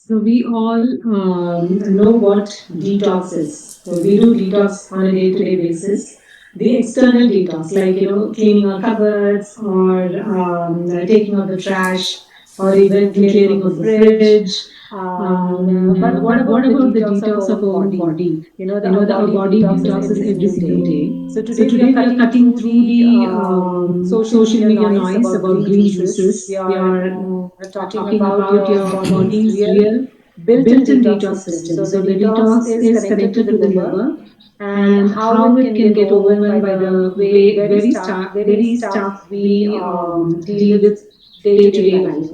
So we all know what detox is. So we do detox on a day-to-day basis. The external detox, like cleaning our cupboards or taking out the trash, or even clearing of the fridge. But what about the detox of our own body? Our body detoxes every single day. So today we are cutting through the social media noise about green juices. We are talking about your body's real built-in detox system. So the detox is connected to the liver and how it can get overwhelmed by the very stuff we deal with day-to-day life.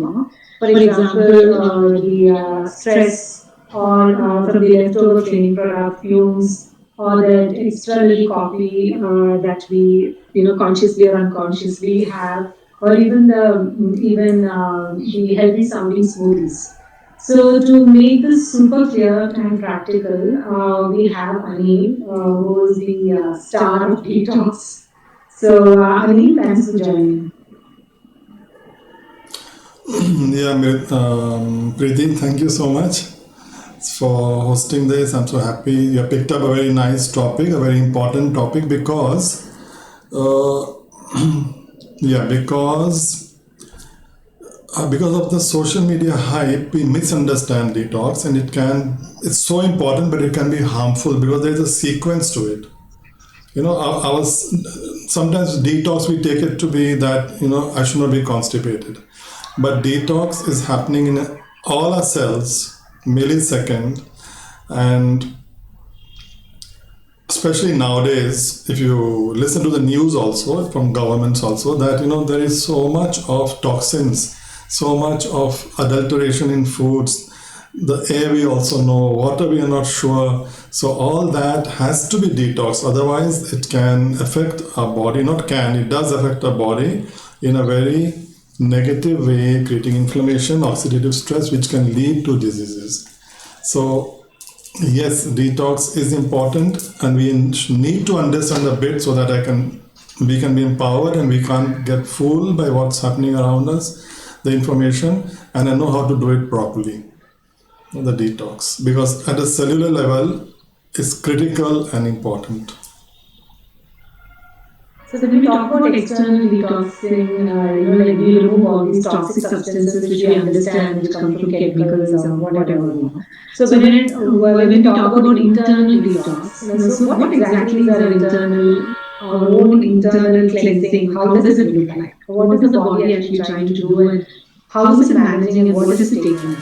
For example, the stress or from the leftover cleaning product fumes or that extra little coffee that we consciously or unconsciously have, or even the healthy sounding smoothies. So to make this super clear and practical, we have Anil, who is the star of Detox. So Anil, thanks for joining. Yeah, Preeti, thank you so much for hosting this. I'm so happy you picked up a very nice topic, a very important topic uh, because of the social media hype, we misunderstand detox, and it's so important, but it can be harmful because there's a sequence to it. I was sometimes detox, we take it to be that I should not be constipated, but detox is happening in all our cells millisecond. And especially nowadays, if you listen to the news also from governments also, that there is so much of toxins, so much of adulteration in foods, the air we also know, water we are not sure. So all that has to be detoxed, otherwise it can affect our body. Not can, it does affect our body in a very negative way, creating inflammation, oxidative stress, which can lead to diseases. So yes, detox is important, and we need to understand a bit so that we can be empowered and we can't get fooled by what's happening around us, the information, and I know how to do it properly. The detox, because at a cellular level, is critical and important. So when we talk about external detoxing, like we remove all these toxic substances which we understand, which come from chemicals or whatever. When we talk about internal detox, so what exactly is our own internal cleansing? How does it look like? What is the body actually trying to do, and how is it managing, and what is it taking?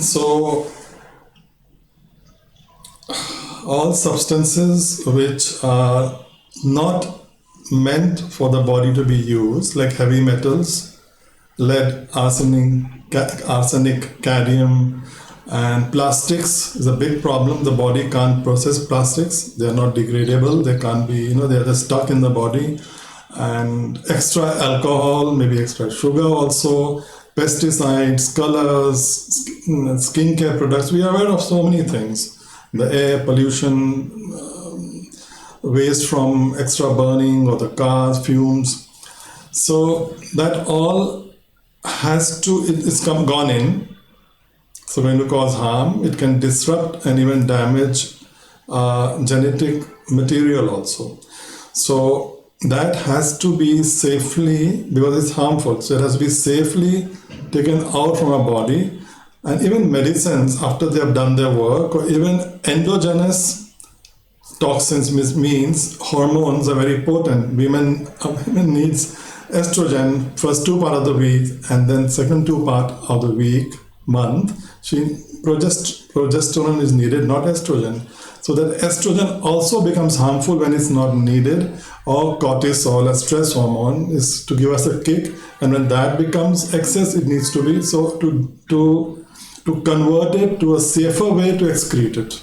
So all substances which are not meant for the body to be used, like heavy metals, lead, arsenic, cadmium, and plastics is a big problem. The body can't process plastics; they are not degradable. They can't be, they are just stuck in the body. And extra alcohol, maybe extra sugar also, pesticides, colors, skincare products. We are aware of so many things. The air pollution, waste from extra burning or the cars, fumes. So that all it's gone in. So going to cause harm. It can disrupt and even damage genetic material also. So that has to be safely, because it's harmful, so it has to be safely taken out from our body. And even medicines, after they have done their work, or even endogenous toxins, means hormones are very potent. Women needs estrogen first 2 part of the week, and then second 2 part of the week, month. Progesterone is needed, not estrogen. So that estrogen also becomes harmful when it's not needed, or cortisol, a stress hormone, is to give us a kick, and when that becomes excess, it needs to be so to convert it to a safer way to excrete it.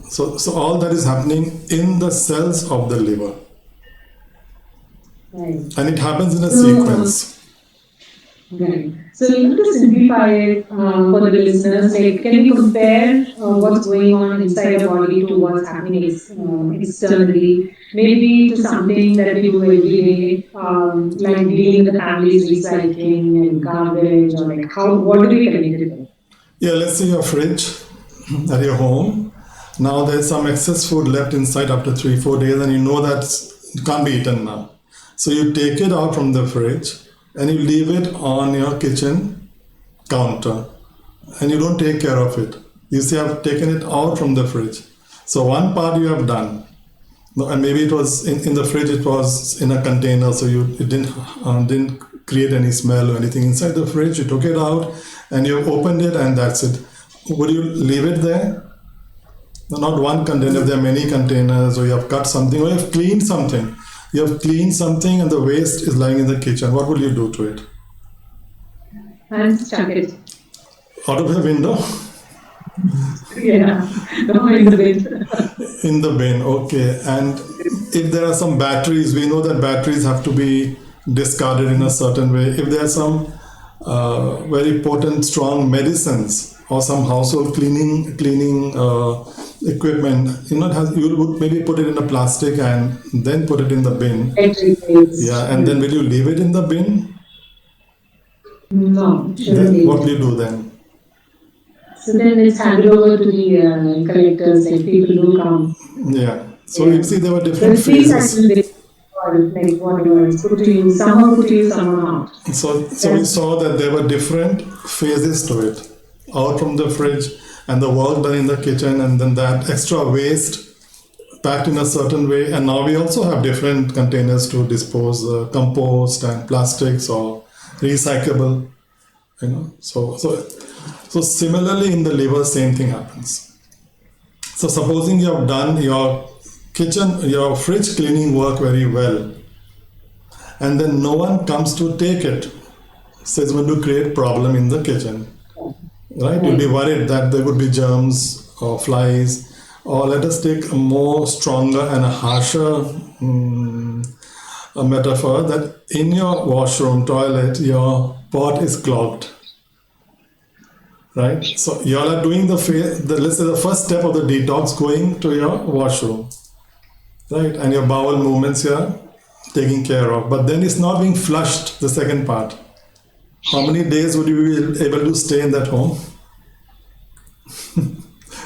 So all that is happening in the cells of the liver, Right. and it happens in a sequence. Right. So, to simplify it for the listeners, like, can we compare what's going on inside our body to what's happening externally? Maybe to something that we do every day, like dealing with the family's recycling and garbage, or like what do we connect it with? Yeah, let's say your fridge at your home. Now there's some excess food left inside after 3 4 days, and you know that it can't be eaten now. So you take it out from the fridge and you leave it on your kitchen counter, and you don't take care of it. You say, I've taken it out from the fridge. So one part you have done. No, and maybe it was in the fridge, it was in a container, so it didn't create any smell or anything inside the fridge. You took it out and you opened it, and that's it. Would you leave it there? No, not one container. If there are many containers, or you have cut something, or you have cleaned something. You have cleaned something, and the waste is lying in the kitchen. What will you do to it? And chuck it. Out of the window? Yeah, no, in the bin. In the bin, okay. And if there are some batteries, we know that batteries have to be discarded in a certain way. If there are some very potent, strong medicines or some household cleaning equipment, you would maybe put it in a plastic and then put it in the bin. Yeah, and then will you leave it in the bin? No, shouldn't Then be. what will you do then? So then it's handed over to the collectors, like people who come. Yeah. So Yeah. you see, there were So different it feels phases. actually like whatever it's put to use, some are put to use, some are not. So we saw that there were different phases to it. Out from the fridge, and the work done in the kitchen, and then that extra waste packed in a certain way. And now we also have different containers to dispose compost and plastics or recyclable. So similarly in the liver, same thing happens. So supposing you have done your fridge cleaning work very well, and then no one comes to take it, so it's going to create problem in the kitchen, right? You'll be worried that there would be germs or flies, or let us take a more stronger and a harsher a metaphor, that in your washroom toilet your pot is clogged, right? So you all are doing let's say the first step of the detox, going to your washroom, right? And your bowel movements here taken care of, but then it's not being flushed, the second part. How many days would you be able to stay in that home?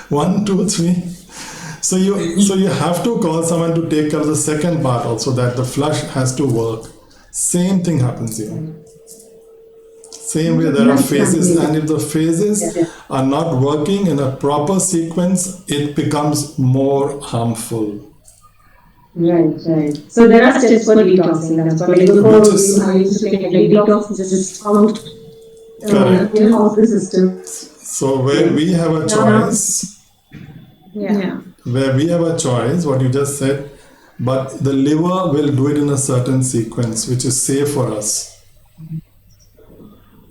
1 2 3. So you have to call someone to take care of the second part also, that the flush has to work. Same thing happens here. Same way, there are phases, and if the phases are not working in a proper sequence, it becomes more harmful. Right, right. So there are steps for detoxing. That's what, like before I used to think like detox is just out, Correct. off the system. So where we have a choice, Yeah. where we have a choice, what you just said, but the liver will do it in a certain sequence which is safe for us.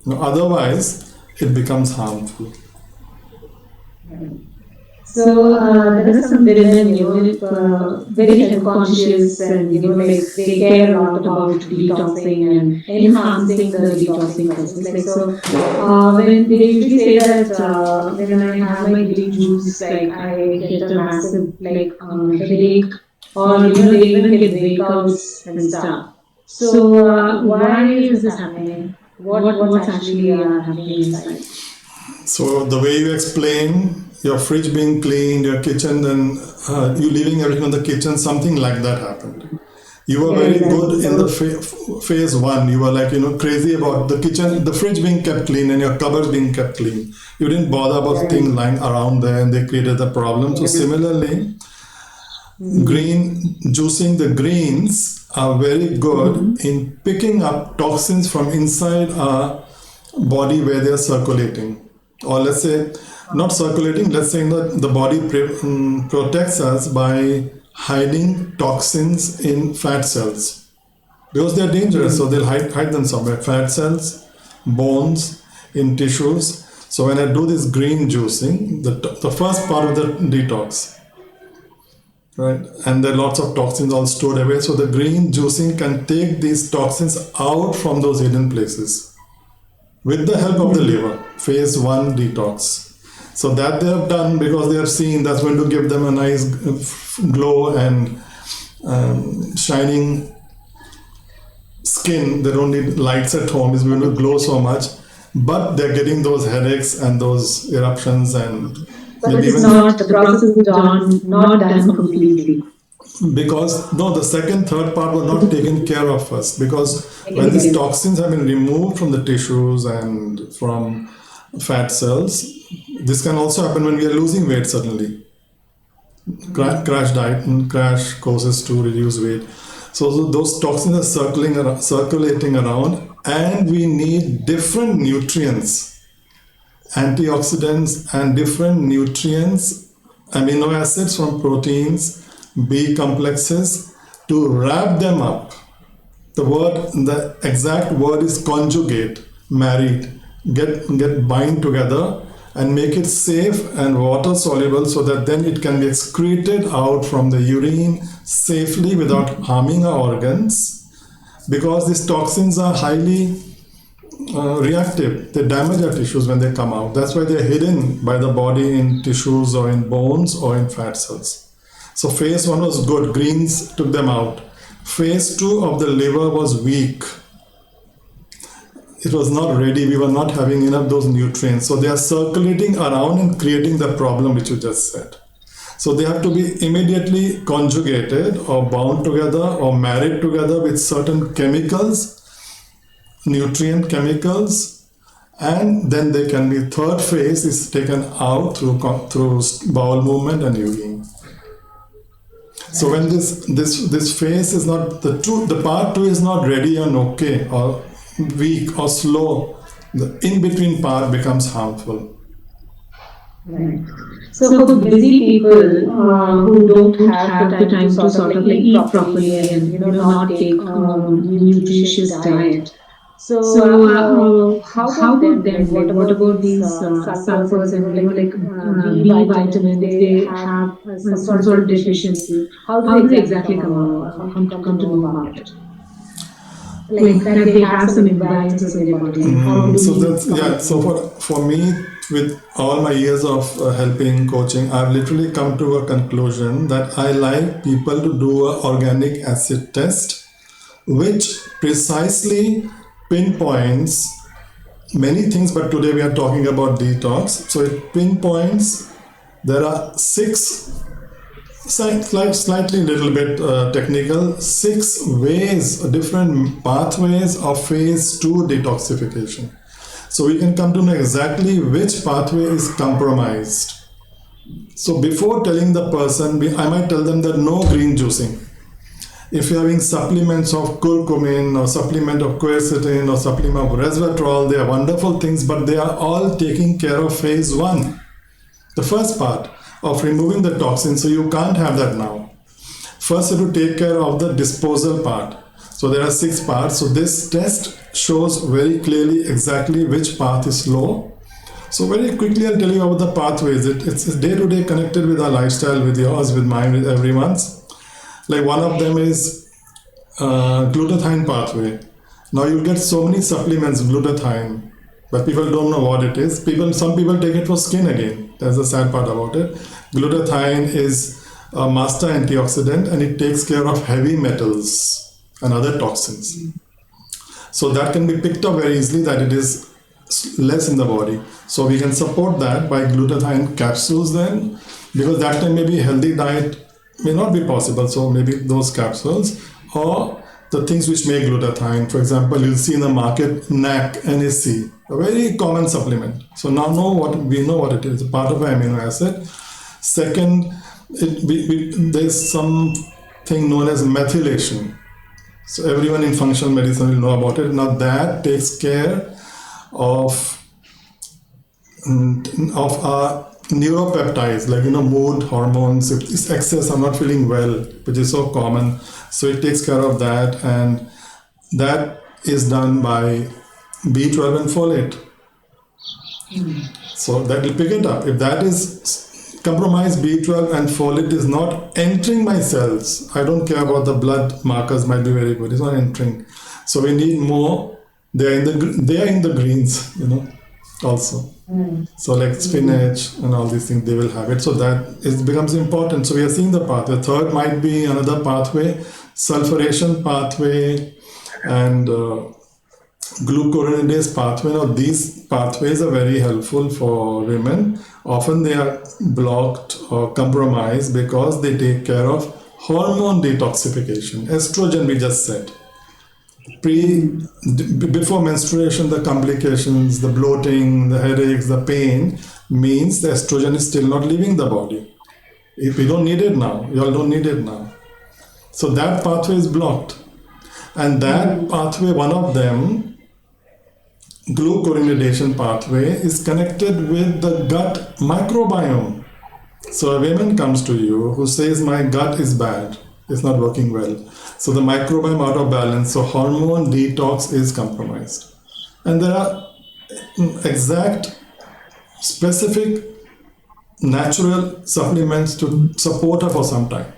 Now, otherwise, it becomes harmful. So there are some women, very health conscious, and like they care a lot about detoxing and enhancing the detoxing process. Like so, when they usually say that when I have my green juice, like I get a massive headache, or they even get breakouts and stuff. So why is this happening? What's actually happening inside? So the way you explain your fridge being cleaned, your kitchen, and you leaving everything in the kitchen, something like that happened. You were very good in the phase one. You were like, crazy about the kitchen, the fridge being kept clean and your cupboards being kept clean. You didn't bother about things lying around there, and they created the problem. So similarly, juicing the greens are very good in picking up toxins from inside our body where they are circulating. Or let's say, not circulating, let's say the body protects us by hiding toxins in fat cells, because they're dangerous, so they'll hide them somewhere. Fat cells, bones, in tissues. So when I do this green juicing, the first part of the detox, right, and there are lots of toxins all stored away, so the green juicing can take these toxins out from those hidden places. with the help of the liver, phase 1 detox. So that they have done because they have seen that's going to give them a nice glow and shining skin. They don't need lights at home, it's going to glow so much, but they're getting those headaches and those eruptions and But maybe it's even not, the process is done, not done completely. because no, the second third part were not taken care of first, because when these Okay. toxins have been removed from the tissues and from fat cells, this can also happen when we are losing weight suddenly. Crash diet and crash causes to reduce weight. So those toxins are circulating around, and we need different nutrients, antioxidants, and different nutrients, amino acids from proteins, B complexes, to wrap them up. The exact word is conjugate, married, get bind together and make it safe and water soluble, so that then it can be excreted out from the urine safely without harming our organs, because these toxins are highly reactive. They damage our tissues when they come out. That's why they're hidden by the body in tissues or in bones or in fat cells. So phase 1 was good, greens took them out. Phase 2 of the liver was weak. It was not ready. We were not having enough those nutrients. So they are circulating around and creating the problem which you just said. So they have to be immediately conjugated or bound together or married together with certain chemicals, nutrient chemicals, and then they can be, third phase is taken out through bowel movement and urine. So when this phase is not, the part 2 is not ready and okay, or weak or slow, the in between part becomes harmful. Right. So for busy people who don't have the time to sort of like eat properly and not take nutritious diet. So how about them? Like what about these sulfurs and like B vitamins? They have some sort of deficiency. How do they exactly come to know about it? Like that they have some imbalances in their body. How do So we that's, yeah. So for me, with all my years of helping coaching, I've literally come to a conclusion that I like people to do a organic acid test, which precisely pinpoints many things. But today we are talking about detox, so it pinpoints there are slightly little bit technical, 6 ways, different pathways of phase 2 detoxification. So we can come to know exactly which pathway is compromised. So before telling the person, I might tell them that no green juicing. If you're having supplements of curcumin or supplement of quercetin or supplement of resveratrol, they are wonderful things, but they are all taking care of phase 1, the first part of removing the toxin. So you can't have that now. First you have to take care of the disposal part. So there are 6 parts. So this test shows very clearly exactly which path is slow. So very quickly I'll tell you about the pathways. It's day to day connected with our lifestyle, with yours, with mine, with everyone's. Like one of them is glutathione pathway. Now you get so many supplements, glutathione, but people don't know what it is. Some people take it for skin again. That's the sad part about it. Glutathione is a master antioxidant, and it takes care of heavy metals and other toxins. So that can be picked up very easily, that it is less in the body. So we can support that by glutathione capsules then, because that time maybe healthy diet may not be possible. So maybe those capsules or the things which make glutathione. For example, you'll see in the market NAC, a very common supplement. So now we know what it is, a part of an amino acid. Second, there's something known as methylation. So everyone in functional medicine will know about it. Now that takes care of our neuropeptides, like mood hormones. If it's excess, I'm not feeling well, which is so common. So it takes care of that, and that is done by B12 and folate. So that will pick it up. If that is compromised, B12 and folate is not entering my cells. I don't care about the blood markers, might be very good. It's not entering. So we need more They are in the greens, also. So like spinach and all these things, they will have it. So that it becomes important. So we are seeing the pathway. Third might be another pathway, sulfuration pathway, and glucuronidase pathway. Now these pathways are very helpful for women. Often they are blocked or compromised because they take care of hormone detoxification. Estrogen, we just said. Before menstruation, the complications, the bloating, the headaches, the pain means the estrogen is still not leaving the body. If we don't need it now, you all don't need it now. So that pathway is blocked. And that pathway, one of them, glucuronidation pathway, is connected with the gut microbiome. So a woman comes to you who says, my gut is bad, it's not working well. So the microbiome out of balance, so hormone detox is compromised. And there are exact, specific, natural supplements to support her for some time.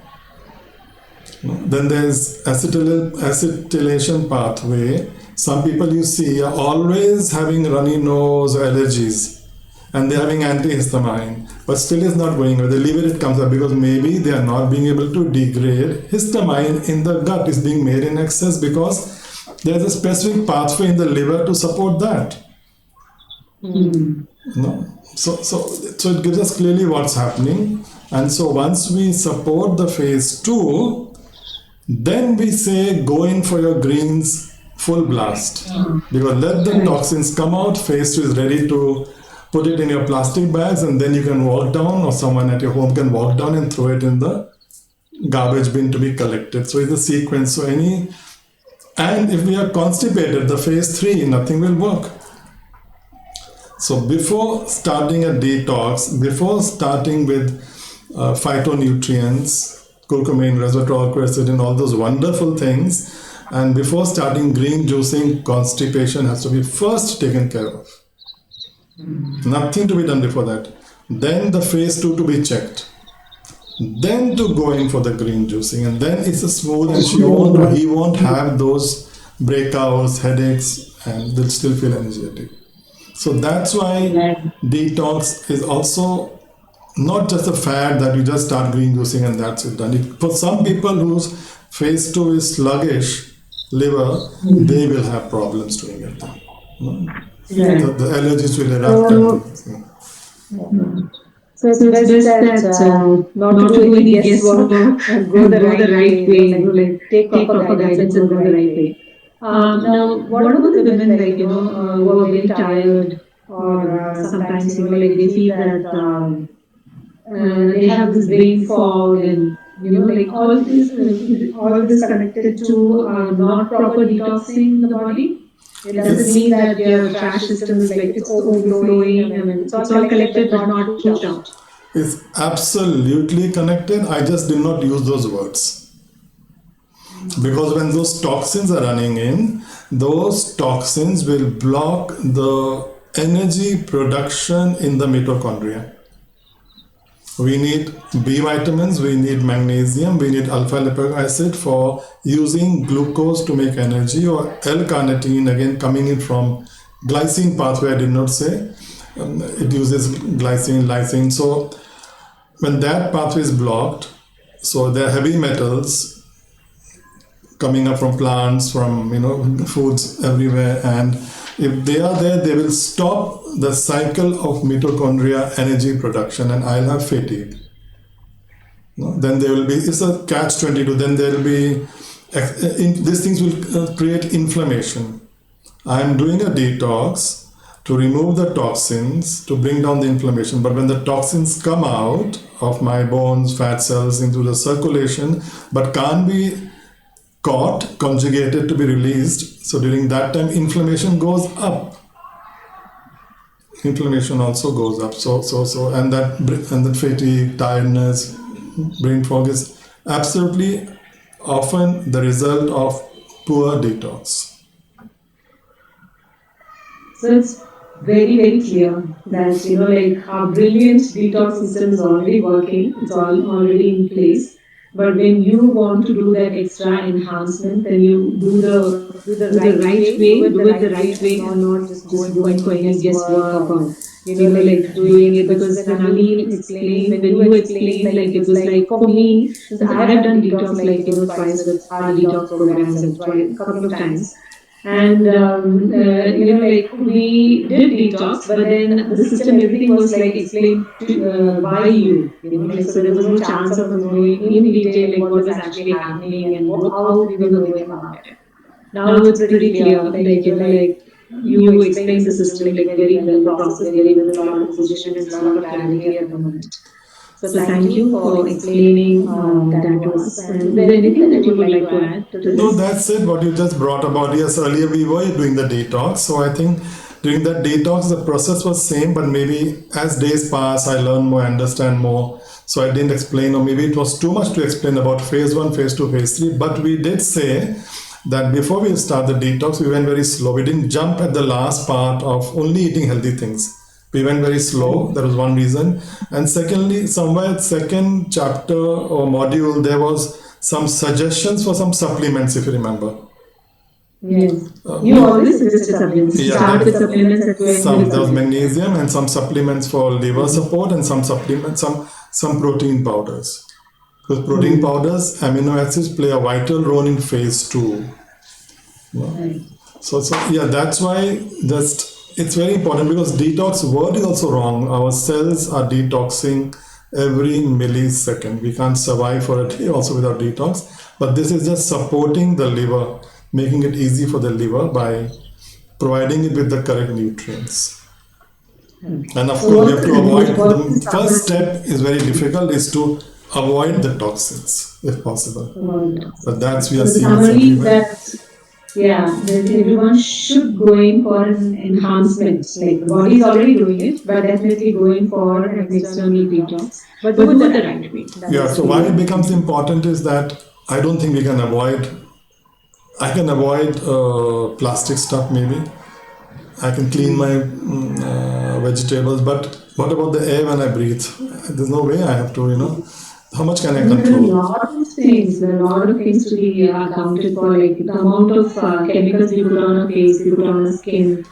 Then there's acetylation pathway. Some people you see are always having runny nose or allergies, and they're having antihistamine, but still is not going away. They leave it comes up because maybe they are not being able to degrade histamine in the gut. Is being made in excess because there's a specific pathway in the liver to support that. No? So it gives us clearly what's happening. And so once we support the phase 2, then we say go in for your greens full blast. Because let the toxins come out. Phase 2 is ready to put it in your plastic bags, and then you can walk down, or someone at your home can walk down and throw it in the garbage bin to be collected. So it's a sequence. And if we are constipated, the phase 3, nothing will work. So before starting a detox, before starting with phytonutrients, curcumin, resveratrol, quercetin, all those wonderful things, and before starting green juicing, constipation has to be first taken care of. Nothing to be done before that. Then the phase 2 to be checked. Then to go in for the green juicing, and then it's a smooth, and he won't have those breakouts, headaches, and they'll still feel energetic. So that's why detox is also not just a fad that you just start green juicing and that's it done. For some people whose phase 2 is sluggish liver, they will have problems doing it. The allergies will erupt. So it's best that not to do any guesswork and go the right way, like take proper guidance and go the right way. Now, what about the women, like, who are very tired, or sometimes, like they feel that they have this brain fog, and, like all this connected to not proper detoxing the body? Does it mean that your trash system is like it's overflowing? I mean, it's all collected but not pushed out. It's absolutely connected. I just did not use those words. Because when those toxins are running in, those toxins will block the energy production in the mitochondria. We need B vitamins, we need magnesium, we need alpha lipoic acid for using glucose to make energy, or L-carnitine, again coming in from glycine pathway, I did not say. It uses glycine, lysine. So when that pathway is blocked, so there are heavy metals coming up from plants, from foods everywhere, and if they are there, they will stop the cycle of mitochondria energy production, and I'll have fatigue. Then there will be, it's a catch-22, then there will be, these things will create inflammation. I'm doing a detox to remove the toxins, to bring down the inflammation, but when the toxins come out of my bones, fat cells into the circulation, but can't be caught, conjugated to be released. So during that time, inflammation goes up. Inflammation also goes up. And that fatigue, tiredness, brain fog is absolutely often the result of poor detox. So it's very, very clear that, like our brilliant detox system is already working. It's all already in place. But when you want to do that extra enhancement, then you do the right way, do it the right way, and not just going for any guesswork or like doing it. Because when Anil explained, when you explained, like it was like for me, since I have done detox like twice with our detox programs and twice a couple of times. And like we did detox, but then the system, everything was like explained by you, like so there was no chance of us knowing in detail like what was actually happening and how we were going about it. Now it's pretty clear, like like you explained the system like very well, the process very well, with a lot of precision and a lot of clarity at the moment. So thank you for explaining that to us. And is there anything that you would like to add to No, this? that's it. What you just brought about. Yes, earlier we were doing the detox. So I think during that detox, the process was same, but maybe as days pass, I learn more, understand more. So I didn't explain, or maybe it was too much to explain about phase one, phase two, phase three. But we did say that before we start the detox, we went very slow. We didn't jump at the last part of only eating healthy things. We went very slow. That was one reason. And secondly, somewhere at second chapter or module, there was some suggestions for some supplements, if you remember. Yes. You always suggested supplements. Yeah, Start with that supplements and end some with there was supplements. magnesium and some supplements for liver support and some supplements, some protein powders. Because protein powders, amino acids play a vital role in phase two. Right. So yeah, that's why just it's very important because detox word is also wrong. Our cells are detoxing every millisecond. We can't survive for a day also without detox. But this is just supporting the liver, making it easy for the liver by providing it with the correct nutrients. And of So course, we what's have to avoid what is the first step is very difficult is to avoid the toxins if possible. But that's we so are the seeing it's summary is everywhere. that that everyone should go in for an enhancement. Like the body is already doing it, but definitely going for an external detox. But do it the right way. Yeah, That's so why it the becomes important is that I don't think we can avoid. I can avoid plastic stuff maybe. I can clean my vegetables, but what about the air when I breathe? There's no way I have to, How much can I there are a control? lot of things. There are a lot of things to be accounted for, like the amount of chemicals we put on our face, we put on our skin.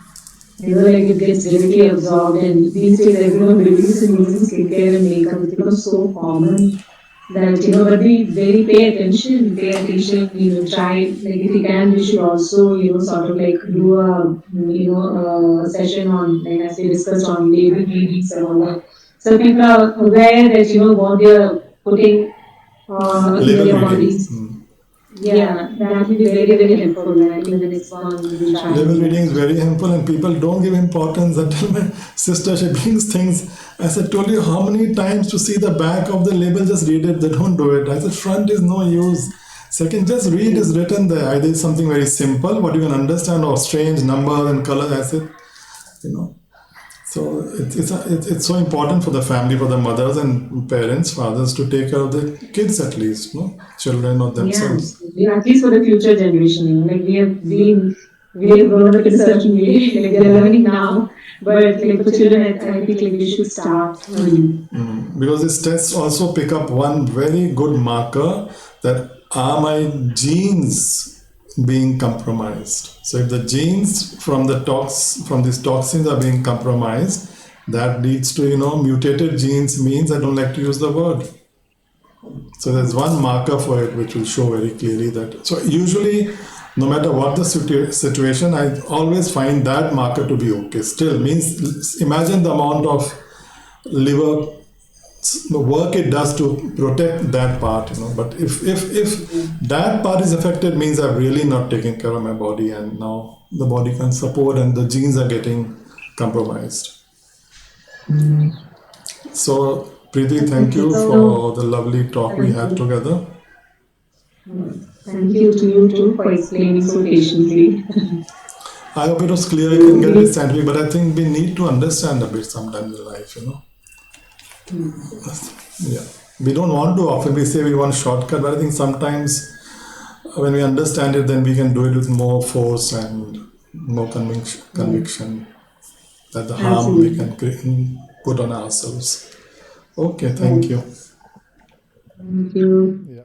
Like it gets directly absorbed. And these days, everyone believes in using skincare and makeup. It's become so common that but we very pay attention. Try, like if we can, we should also sort of like do a a session on, like as we discussed, on label readings and all that, so people are aware that what they're putting in Label their readings. bodies. Yeah, that will be very, very helpful. And I think the next one we will try Label on reading that. is very helpful, and people don't give importance until my sister she brings things. I said, told you how many times to see the back of the label, just read it. They don't do it. I said, front is no use. Second, just read is written there. Either it's something very simple, what you can understand, or strange number and color. I said, you know. So it's so important for the family, for the mothers and parents, fathers to take care of the kids at least, no, children or Yeah, themselves. absolutely. At least for the future generation, like we have grown up in a certain way, like they're learning now. But like for children, I think like we should start early. Because these tests also pick up one very good marker that are my genes being compromised. So if the genes from these toxins are being compromised, that leads to mutated genes means I don't like to use the word. So there's one marker for it which will show very clearly that. So usually, no matter what the situation, I always find that marker to be okay. Still means imagine the amount of liver work it does to protect that part, But if that part is affected, means I've really not taken care of my body, and now the body can support, and the genes are getting compromised. So, Preeti, thank you So for the lovely talk we thank had you. together. Thank you to you too for explaining so patiently. I hope it was clear. You can get a We, bit scientific, but I think we need to understand a bit sometimes in life. Yeah, we don't want to often we say we want shortcut, but I think sometimes when we understand it, then we can do it with more force and more conviction that the harm we absolutely. can put on ourselves. Okay, thank Right. you. Thank you. Yeah.